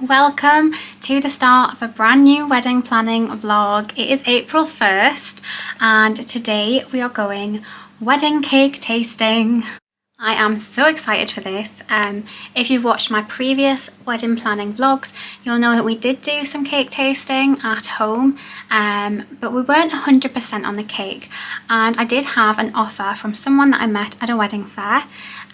welcome to the start of a brand new wedding planning vlog. It is April 1st and today we are going wedding cake tasting. I am so excited for this. If you've watched my previous wedding planning vlogs, you'll know that we did do some cake tasting at home, but we weren't 100% on the cake. And I did have an offer from someone that I met at a wedding fair,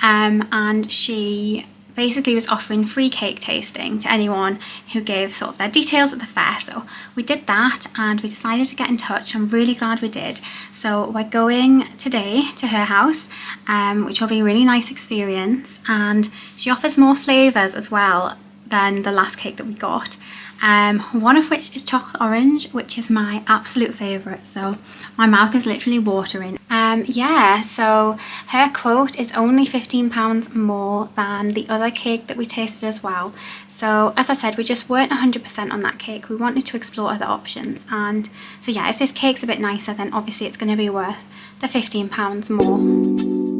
and she basically was offering free cake tasting to anyone who gave sort of their details at the fair. So we did that and we decided to get in touch. I'm really glad we did. So we're going today to her house, which will be a really nice experience, and she offers more flavours as well than the last cake that we got. One of which is chocolate orange, which is my absolute favourite, so my mouth is literally watering. Yeah, so her quote is only £15 more than the other cake that we tasted as well. So as I said, we just weren't 100% on that cake. We wanted to explore other options, and so yeah, if this cake's a bit nicer, then obviously it's going to be worth the £15 more.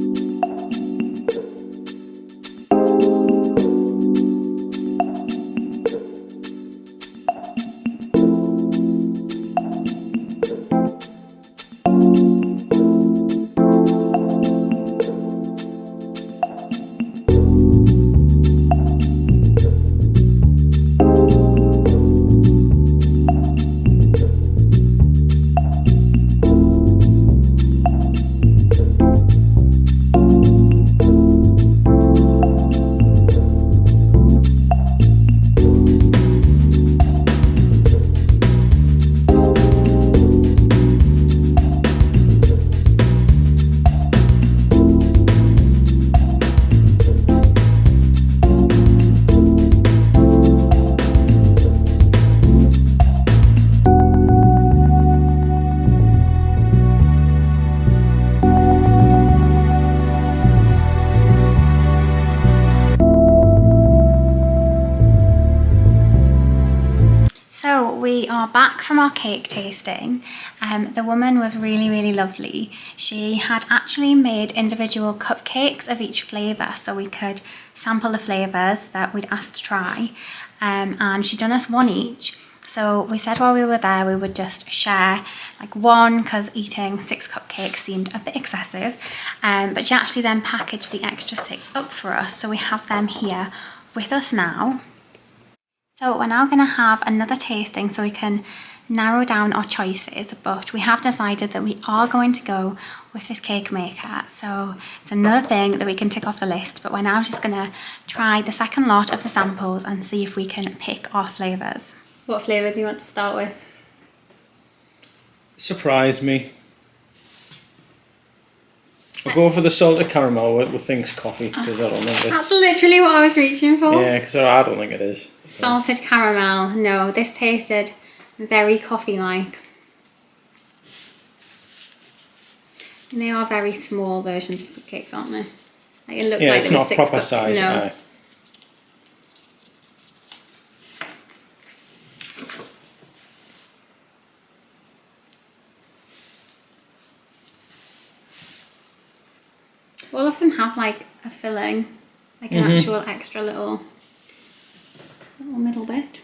We are back from our cake tasting. The woman was really lovely. She had actually made individual cupcakes of each flavour so we could sample the flavours that we'd asked to try, and she'd done us one each. So we said while we were there we would just share like one, because eating 6 cupcakes seemed a bit excessive, but she actually then packaged the extra 6 up for us, so we have them here with us now. So we're now going to have another tasting so we can narrow down our choices, but we have decided that we are going to go with this cake maker. So it's another thing that we can tick off the list, but we're now just going to try the second lot of the samples and see if we can pick our flavours. What flavour do you want to start with? Surprise me. I'll go for the salted caramel with things coffee, because I don't think it's... That's literally what I was reaching for. Yeah, because I don't think it is. Salted caramel. No, this tasted very coffee-like. And they are very small versions of the cakes, aren't they? Like it looked like it's there not was 6 proper cups. size. No. All of them have like a filling, like an actual extra little middle bit.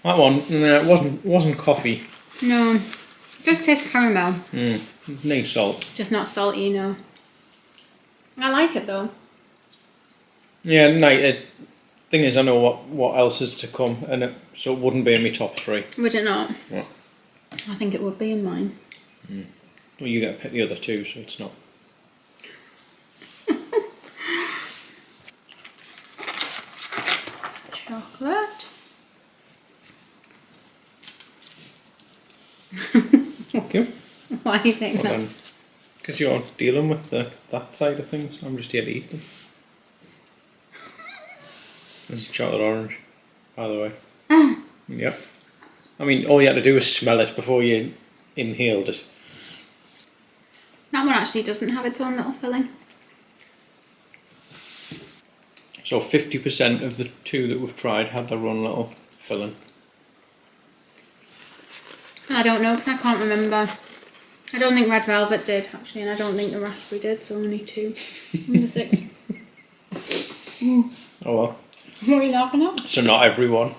That one, it wasn't coffee. No, just tastes caramel. Needs salt. Just not salty, no. I like it though. Yeah, thing is, I know what else is to come, and so it wouldn't be in my top 3. Would it not? Yeah. I think it would be in mine. Well, you get to pick the other 2, so it's not. Chocolate. Thank you. Why are you saying that? Because you're dealing with that side of things. I'm just here to eat them. This is chocolate orange, by the way. Yep. I mean, all you had to do was smell it before you inhaled it. That one actually doesn't have its own little filling. So 50% of the 2 that we've tried had their own little filling. I don't know because I can't remember I don't think red velvet did actually, and I don't think the raspberry did, so only 2 in the 6. Oh well. What are you laughing at? So not everyone.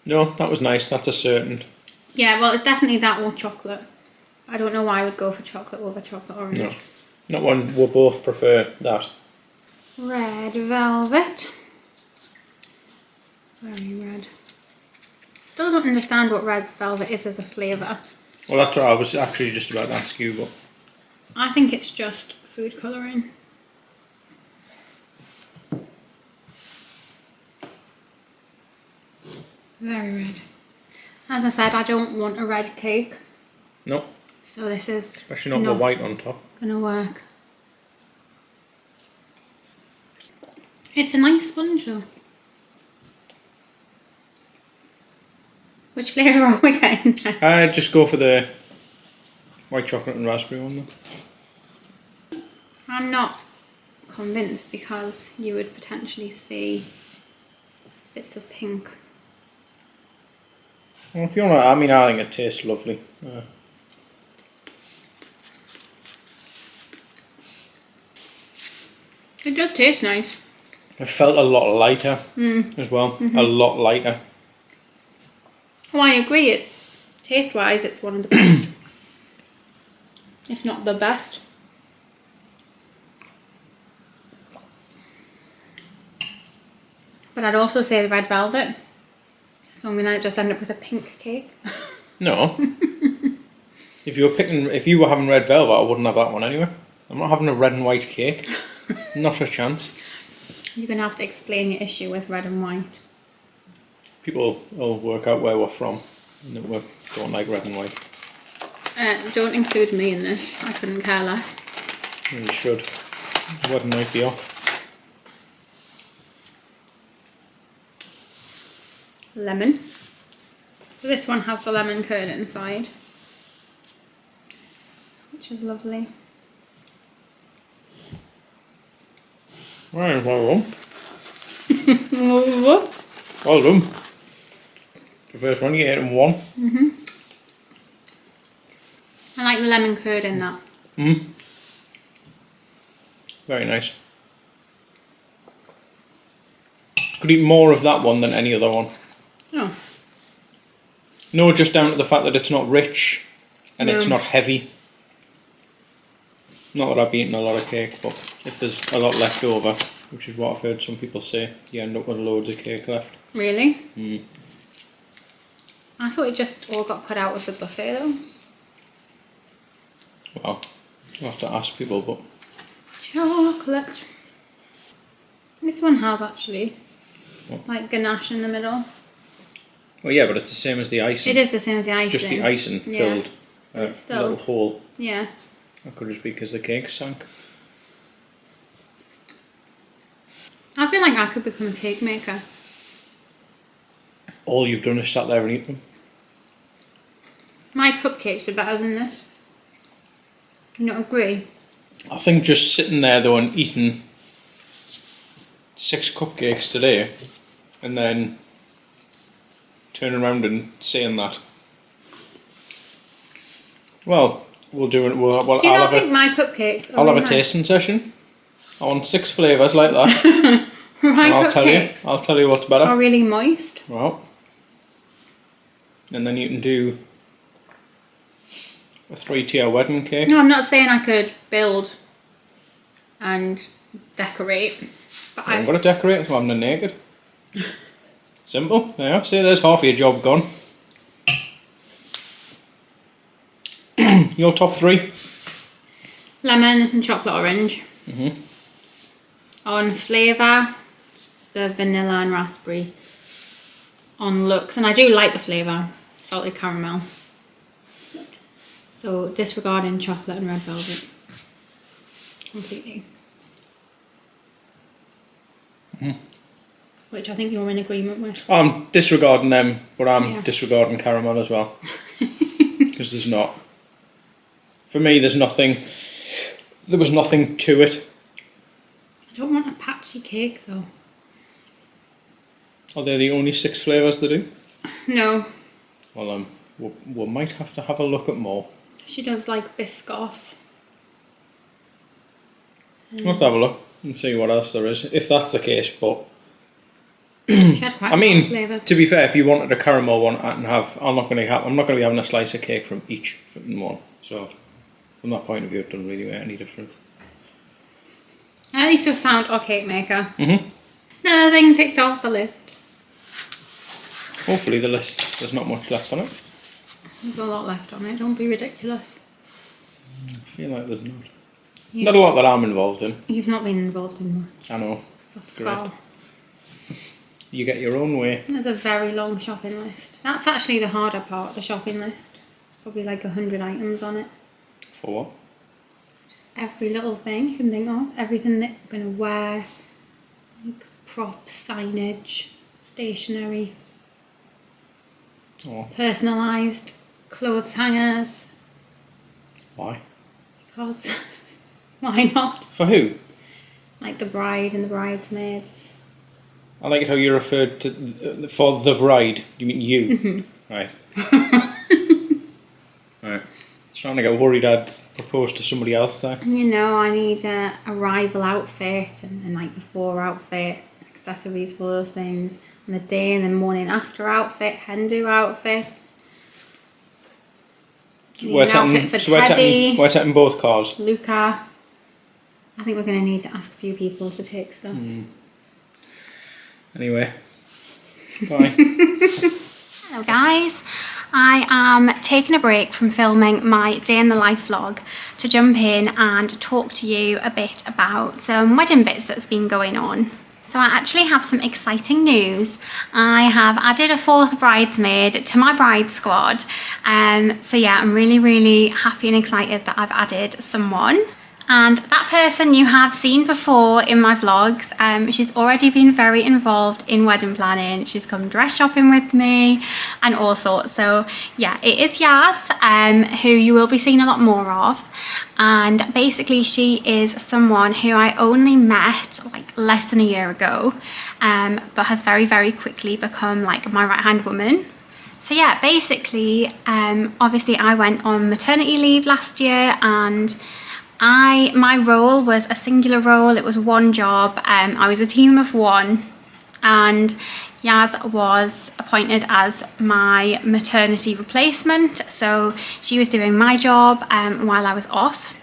No, that was nice. That's a certain. Yeah, well, it's definitely that or chocolate. I don't know why I would go for chocolate over chocolate orange. No, not one. We'll both prefer that. Red velvet. Very red. Still don't understand what red velvet is as a flavour. Well, that's what I was actually just about to ask you, but I think it's just food colouring. Very red. As I said, I don't want a red cake. no, So this is especially not the white on top. Gonna work. It's a nice sponge though. Which flavour are we getting now? Just go for the white chocolate and raspberry one then. I'm not convinced because you would potentially see bits of pink. Well, if you want to, I mean, I think it tastes lovely. It does taste nice. It felt a lot lighter as well. A lot lighter. Oh, I agree. It taste-wise, it's one of the best, if not the best. But I'd also say the red velvet. So we might just end up with a pink cake. No. If you were having red velvet, I wouldn't have that one anyway. I'm not having a red and white cake. Not a chance. You're going to have to explain your issue with red and white. People will work out where we're from and that we don't like red and white. Don't include me in this. I couldn't care less. And you should. Red and white be off. Lemon. So this one has the lemon curd inside, which is lovely. Right, well done. What? Well done. The first one, you ate in one. I like the lemon curd in that. Very nice. Could eat more of that one than any other one. Oh. No, just down to the fact that it's not rich and it's No. not heavy. Not that I've eaten a lot of cake, but if there's a lot left over, which is what I've heard some people say, you end up with loads of cake left. Really? I thought it just all got put out with the buffet though. Well, I'll have to ask people, but Chocolate. This one has actually, What? like ganache in the middle. well, yeah, but it's the same as the icing. It is the same as the icing. It's just the icing Yeah. filled But a it's still- little hole. Yeah. That could just be because the cake sank. I feel like I could become a cake maker. All you've done is sat there and eat them. My cupcakes are better than this. You not agree? I think just sitting there though and eating 6 cupcakes today and then turning around and saying that. Well, we'll do it. Well, Do you I'll not have think my cupcakes are I'll have a nice? tasting session. I want 6 flavours like that. My And cupcakes I'll tell you what's better. are really moist. Well, and then you can do a 3-tier wedding cake. No, I'm not saying I could build and decorate, but I'm going to decorate so I'm not naked. Simple. Yeah, see, there's half of your job gone. Your top 3? lemon and chocolate orange. On flavour, the vanilla and raspberry. On looks, and I do like the flavour, salted caramel. So disregarding chocolate and red velvet completely. Which I think you're in agreement with. I'm disregarding them, but I'm Yeah. disregarding caramel as well. Because there's not. For me, there's nothing. There was nothing to it. I don't want a patchy cake though. Are they the only 6 flavours they do? No. Well, we might have to have a look at more. She does like Biscoff. We'll have to have a look and see what else there is, if that's the case. But She had quite I a lot of mean, flavours. to be fair, if you wanted a caramel one, I'm not going to be having a slice of cake from each one. So from that point of view, it doesn't really make any difference. At least we found our cake maker. Mhm. Another thing ticked off the list. Hopefully, the list there's not much left on it. There's a lot left on it. Don't be ridiculous. I feel like there's not. Not a lot that I'm involved in. You've not been involved in much. I know. That's Great. far. You get your own way. There's a very long shopping list. That's actually the harder part, the shopping list. It's probably like 100 items on it. For what? Just every little thing you can think of. Everything that you're going to wear. Like props, signage, stationery. Oh, Personalised clothes hangers. why? Because why not? For who? Like the bride and the bridesmaids. I like it how you referred to for the bride. You mean you? Right. Right. Trying to get worried I'd propose to somebody else there. You know, I need a arrival outfit and a night before outfit, accessories for those things, and the day and the morning after outfit, hen do outfits. Need an outfit for Teddy, we're taking both cars. Luca. I think we're going to need to ask a few people to take stuff. Anyway. Bye. Hello guys, I am taking a break from filming my day in the life vlog to jump in and talk to you a bit about some wedding bits that's been going on. So I actually have some exciting news. I have added a 4th bridesmaid to my bride squad. So yeah, I'm really happy and excited that I've added someone. And that person you have seen before in my vlogs. She's already been very involved in wedding planning. She's come dress shopping with me and all sorts. So yeah, it is Yaz, who you will be seeing a lot more of. And basically she is someone who I only met like less than a year ago, but has very quickly become like my right hand woman. So yeah, basically, obviously I went on maternity leave last year, and my role was a singular role. It was one job. I was a team of 1, and Yaz was appointed as my maternity replacement. So she was doing my job while I was off.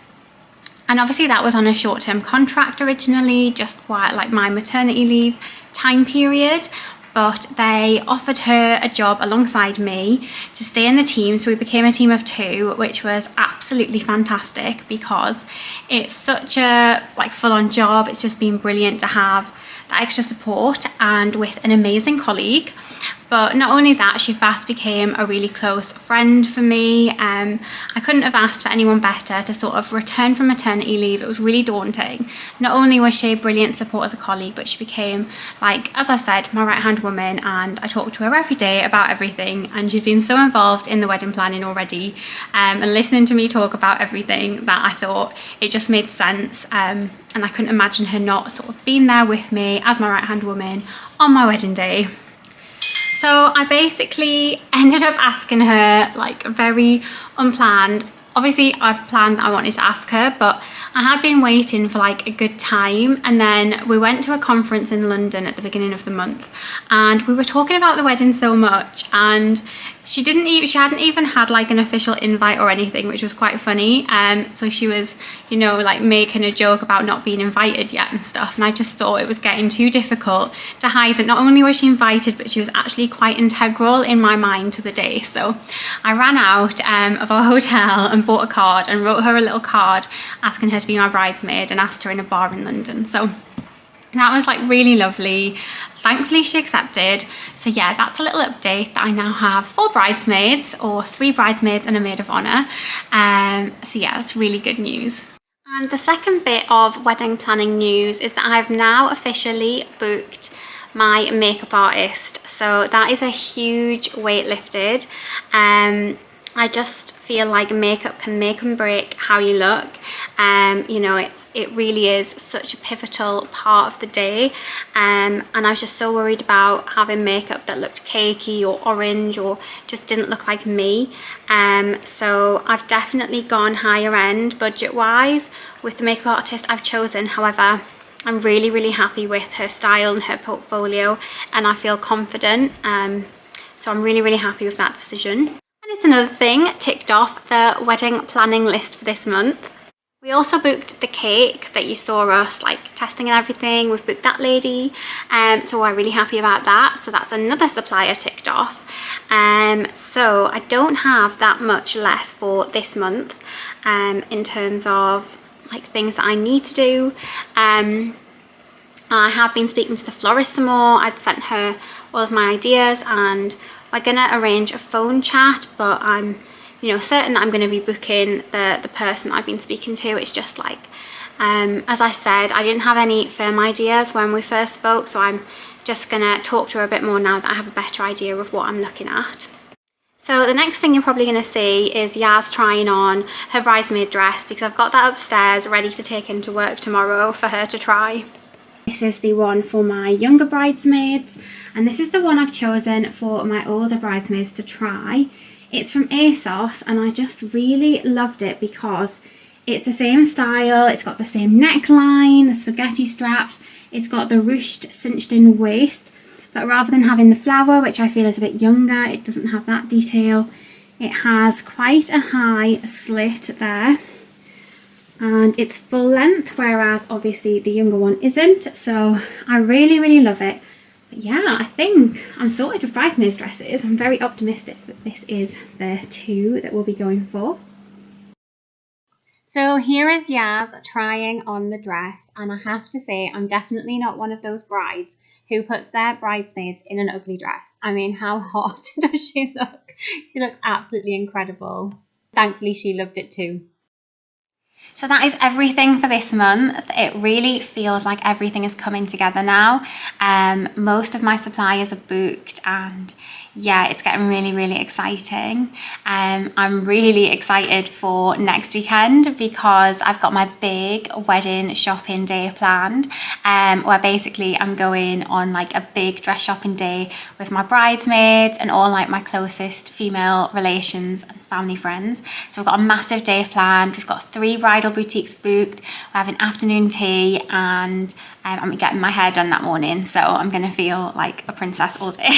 And obviously that was on a short-term contract originally, just while like my maternity leave time period. But they offered her a job alongside me to stay in the team. So we became a team of 2, which was absolutely fantastic because it's such a like full-on job. It's just been brilliant to have that extra support and with an amazing colleague. But not only that, she fast became a really close friend for me. I couldn't have asked for anyone better to sort of return from maternity leave. It was really daunting. Not only was she brilliant support as a colleague, but she became, like, as I said, my right-hand woman, and I talk to her every day about everything, and she's been so involved in the wedding planning already, and listening to me talk about everything that I thought it just made sense, and I couldn't imagine her not sort of being there with me as my right-hand woman on my wedding day. So I basically ended up asking her, like, very unplanned. Obviously I planned that I wanted to ask her, but I had been waiting for like a good time, and then we went to a conference in London at the beginning of the month, and we were talking about the wedding so much, and she hadn't even had like an official invite or anything, which was quite funny. So she was, you know, like making a joke about not being invited yet and stuff, and I just thought it was getting too difficult to hide that not only was she invited, but she was actually quite integral in my mind to the day. So I ran out of our hotel and bought a card and wrote her a little card asking her to be my bridesmaid, and asked her in a bar in London. So that was like really lovely. Thankfully she accepted. So yeah, that's a little update that I now have 4 bridesmaids, or 3 bridesmaids and a maid of honour. So yeah, that's really good news. And the second bit of wedding planning news is that I've now officially booked my makeup artist. So that is a huge weight lifted. I just feel like makeup can make and break how you look. You know, it really is such a pivotal part of the day, and I was just so worried about having makeup that looked cakey or orange or just didn't look like me. So I've definitely gone higher end budget wise with the makeup artist I've chosen. However, I'm really, really happy with her style and her portfolio, and I feel confident. So I'm really, really happy with that decision. And it's another thing ticked off the wedding planning list for this month. We also booked the cake that you saw us like testing and everything. We've booked that lady, so we're really happy about that. So that's another supplier ticked off. So I don't have that much left for this month in terms of like things that I need to do. I have been speaking to the florist some more. I'd sent her all of my ideas and we're gonna arrange a phone chat, but I'm certain that I'm going to be booking the person I've been speaking to. It's just like, as I said, I didn't have any firm ideas when we first spoke, so I'm just going to talk to her a bit more now that I have a better idea of what I'm looking at. So the next thing you're probably going to see is Yaz trying on her bridesmaid dress, because I've got that upstairs ready to take into work tomorrow for her to try. This is the one for my younger bridesmaids, and this is the one I've chosen for my older bridesmaids to try. It's from ASOS, and I just really loved it because it's the same style, it's got the same neckline, the spaghetti straps, it's got the ruched cinched in waist, but rather than having the flower, which I feel is a bit younger, it doesn't have that detail. It has quite a high slit there, and it's full length, whereas obviously the younger one isn't, so I really, really love it. Yeah, I think I'm sorted with bridesmaids dresses. I'm very optimistic that this is the two that we'll be going for. So here is Yaz trying on the dress, and I have to say I'm definitely not one of those brides who puts their bridesmaids in an ugly dress. I mean, how hot does she look? She looks absolutely incredible. Thankfully she loved it too. So that is everything for this month. It really feels like everything is coming together now. Most of my suppliers are booked, and yeah, it's getting really, really exciting. I'm really excited for next weekend because I've got my big wedding shopping day planned, where basically I'm going on like a big dress shopping day with my bridesmaids and all like my closest female relations and family friends. So we've got a massive day planned. We've got 3 bridal boutiques booked. We're having afternoon tea, and I'm getting my hair done that morning, so I'm gonna feel like a princess all day.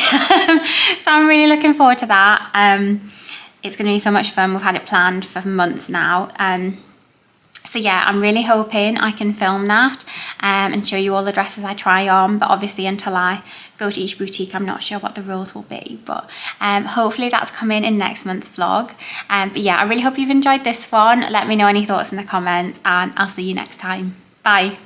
So I'm really looking forward to that. It's gonna be so much fun. We've had it planned for months now. So yeah, I'm really hoping I can film that and show you all the dresses I try on, but obviously until I go to each boutique, I'm not sure what the rules will be, but hopefully that's coming in next month's vlog. But yeah, I really hope you've enjoyed this one. Let me know any thoughts in the comments, and I'll see you next time. Bye.